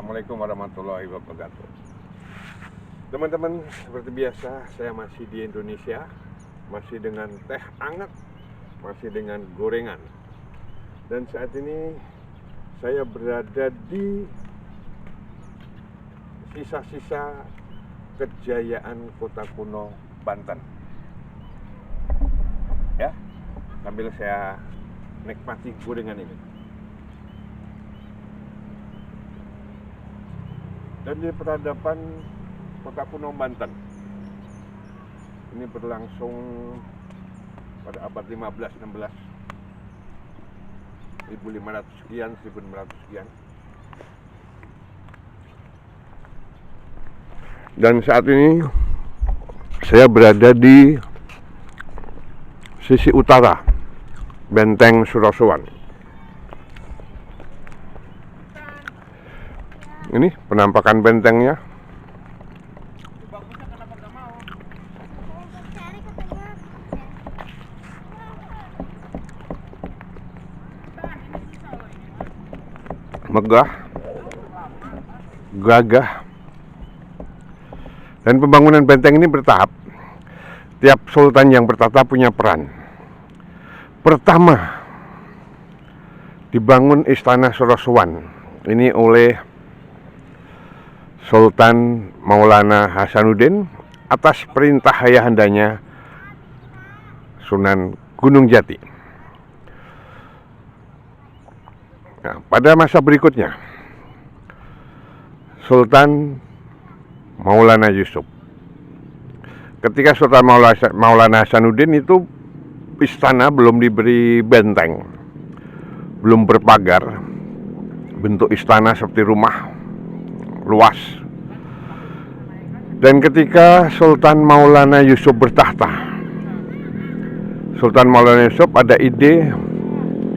Assalamualaikum warahmatullahi wabarakatuh. Teman-teman, seperti biasa saya masih di Indonesia, masih dengan teh hangat, masih dengan gorengan. Dan saat ini saya berada di sisa-sisa kejayaan kota kuno Banten. Ya, sambil saya nikmati gorengan ini. Dan di peradaban kota kuno Banten ini berlangsung pada abad 15-16, 1500 sekian, 1600 sekian. Dan saat ini saya berada di sisi utara Benteng Surosowan. Ini penampakan bentengnya. Megah, gagah. Dan pembangunan benteng ini bertahap. Tiap sultan yang bertata punya peran. Pertama, dibangun Istana Surosowan. Ini oleh Sultan Maulana Hasanuddin atas perintah ayahandanya Sunan Gunung Jati. Nah, pada masa berikutnya Sultan Maulana Yusuf. Ketika Sultan Maulana Hasanuddin itu istana belum diberi benteng, belum berpagar, bentuk istana seperti rumah luas. Dan ketika Sultan Maulana Yusuf bertahta, Sultan Maulana Yusuf ada ide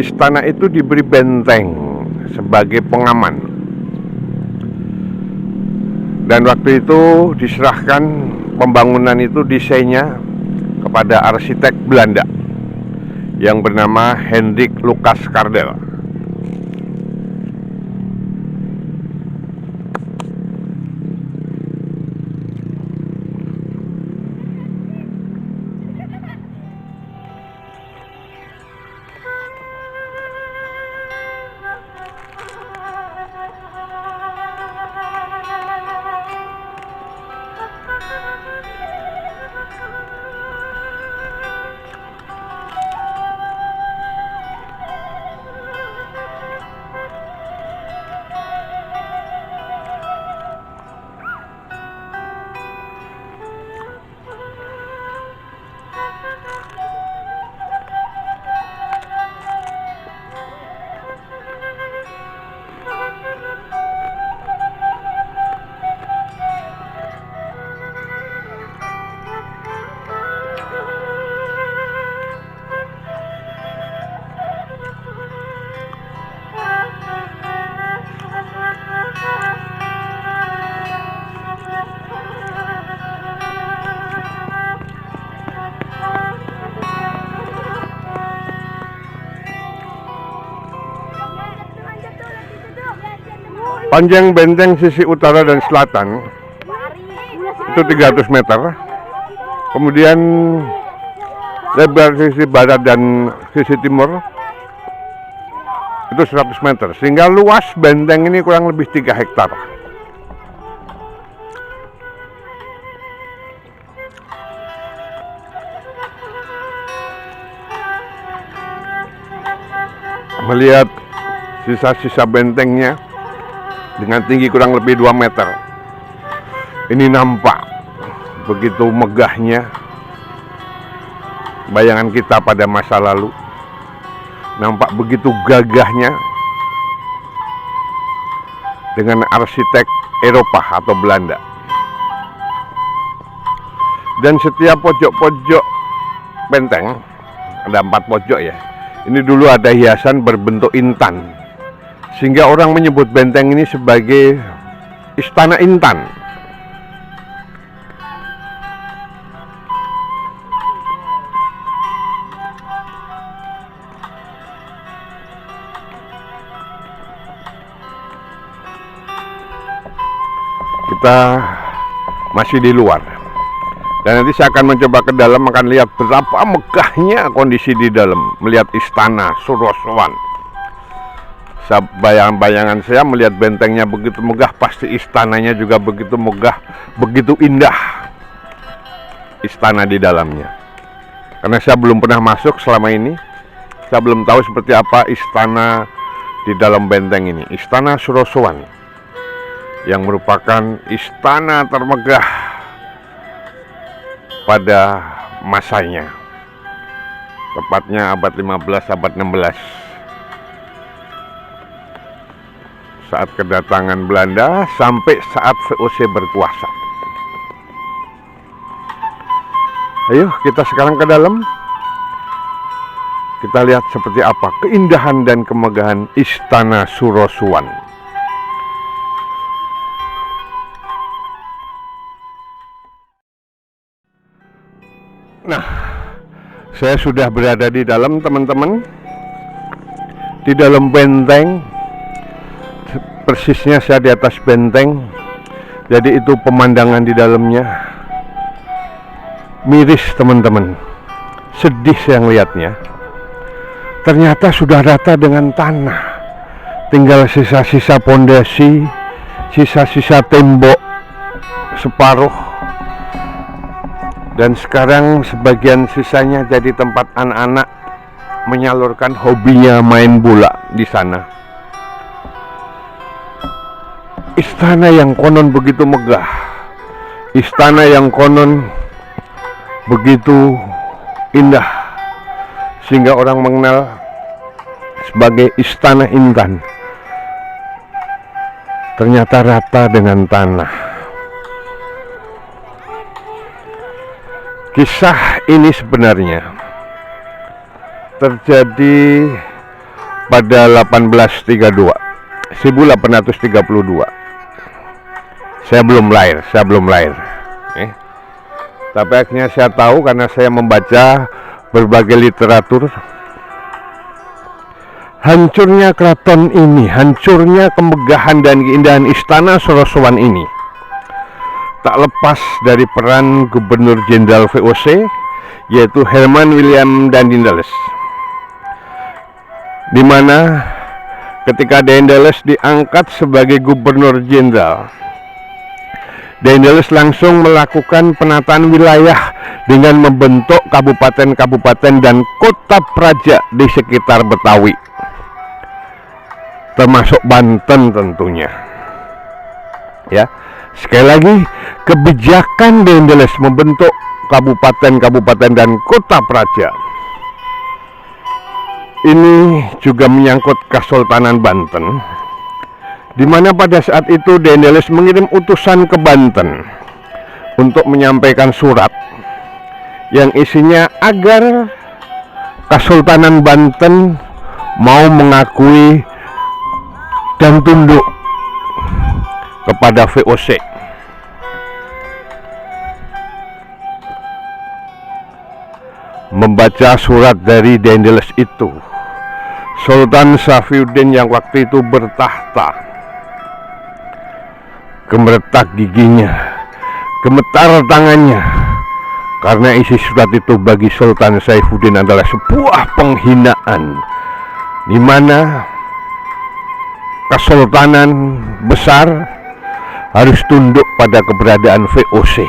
istana itu diberi benteng sebagai pengaman. Dan waktu itu diserahkan pembangunan itu desainnya kepada arsitek Belanda yang bernama Hendrik Lucas Cardel. Panjang benteng sisi utara dan selatan itu 300 meter. Kemudian lebar sisi barat dan sisi timur itu 100 meter. Sehingga luas benteng ini kurang lebih 3 hektar. Melihat sisa-sisa bentengnya dengan tinggi kurang lebih 2 meter. Ini nampak begitu megahnya bayangan kita pada masa lalu. Nampak begitu gagahnya dengan arsitek Eropa atau Belanda. Dan setiap pojok-pojok benteng, ada 4 pojok ya. Ini dulu ada hiasan berbentuk intan. Sehingga orang menyebut benteng ini sebagai Istana Intan. kita masih di luar. Dan nanti saya akan mencoba ke dalam, akan lihat betapa megahnya kondisi di dalam, melihat istana Surosowan. Bayangan saya melihat bentengnya begitu megah, pasti istananya juga begitu megah, begitu indah istana di dalamnya. Karena saya belum pernah masuk selama ini, saya belum tahu seperti apa istana di dalam benteng ini. Istana Surosowan yang merupakan istana termegah pada masanya, tepatnya abad 15, abad 16, saat kedatangan Belanda sampai saat VOC berkuasa. Ayo kita sekarang ke dalam, kita lihat seperti apa keindahan dan kemegahan Istana Surosowan. Nah, saya sudah berada di dalam, teman-teman, di dalam benteng. Persisnya saya di atas benteng, jadi itu pemandangan di dalamnya miris, teman-teman. Sedih saya melihatnya. Ternyata sudah rata dengan tanah, tinggal sisa-sisa pondasi, sisa-sisa tembok separuh. Dan sekarang sebagian sisanya jadi tempat anak-anak menyalurkan hobinya main bola di sana. Istana yang konon begitu megah, istana yang konon begitu indah, sehingga orang mengenal sebagai Istana Intan, ternyata rata dengan tanah. Kisah ini sebenarnya terjadi pada 1832. Saya belum lahir. Tapi akhirnya saya tahu karena saya membaca berbagai literatur. Hancurnya keraton ini, hancurnya kemegahan dan keindahan Istana Surosowan ini tak lepas dari peran Gubernur Jenderal VOC, yaitu Herman William Daendels, di mana ketika Daendels diangkat sebagai Gubernur Jenderal, Daendels langsung melakukan penataan wilayah dengan membentuk kabupaten-kabupaten dan kota praja di sekitar Betawi, termasuk Banten tentunya. Ya, sekali lagi, kebijakan Daendels membentuk kabupaten-kabupaten dan kota praja ini juga menyangkut Kesultanan Banten, di mana pada saat itu Daendels mengirim utusan ke Banten untuk menyampaikan surat yang isinya agar Kesultanan Banten mau mengakui dan tunduk kepada VOC. Membaca surat dari Daendels itu, Sultan Syafiuddin yang waktu itu bertahta gemeretak giginya, gemetar tangannya, karena isi surat itu bagi Sultan Saifuddin adalah sebuah penghinaan, di mana kesultanan besar harus tunduk pada keberadaan VOC.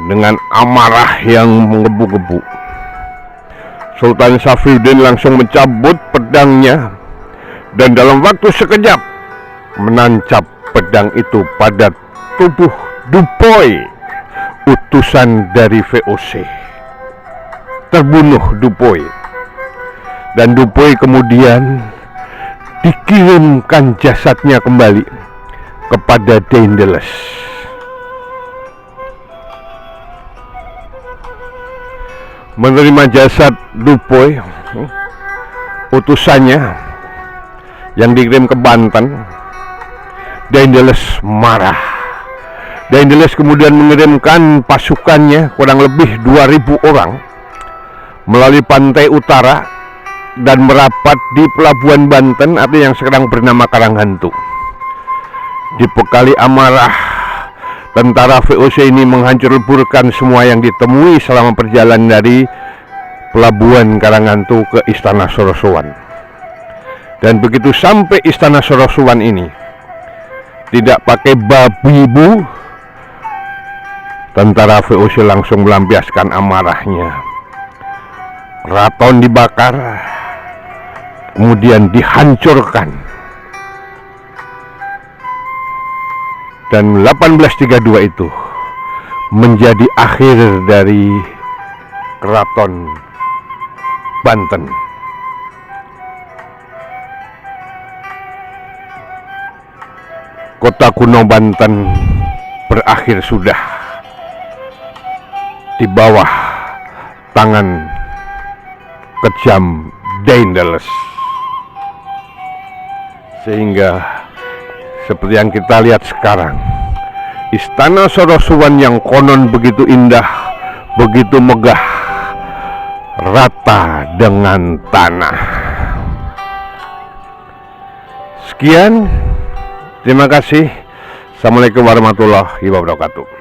Dengan amarah yang menggebu-gebu, Sultan Syafiuddin langsung mencabut pedangnya dan dalam waktu sekejap menancap pedang itu pada tubuh Dupoy, utusan dari VOC. Terbunuh Dupoy, dan Dupoy kemudian dikirimkan jasadnya kembali kepada Daendels. Menerima jasad Dupoy, utusannya yang dikirim ke Banten, Daendels marah. Daendels kemudian mengirimkan pasukannya kurang lebih 2000 orang melalui pantai utara dan merapat di pelabuhan Banten atau yang sekarang bernama Karanghantu. Dibekali amarah, tentara VOC ini menghancurkan semua yang ditemui selama perjalanan dari Pelabuhan Karangantu ke Istana Soroswan. Dan begitu sampai Istana Soroswan ini, tidak pakai babi bu, tentara VOC langsung melampiaskan amarahnya. Keraton dibakar, kemudian dihancurkan. Dan 1832 itu menjadi akhir dari Keraton Banten. Kota kuno Banten berakhir sudah di bawah tangan kejam Daendels. Sehingga seperti yang kita lihat sekarang, Istana Soroswan yang konon begitu indah, begitu megah, rata dengan tanah. Sekian, terima kasih. Assalamualaikum warahmatullahi wabarakatuh.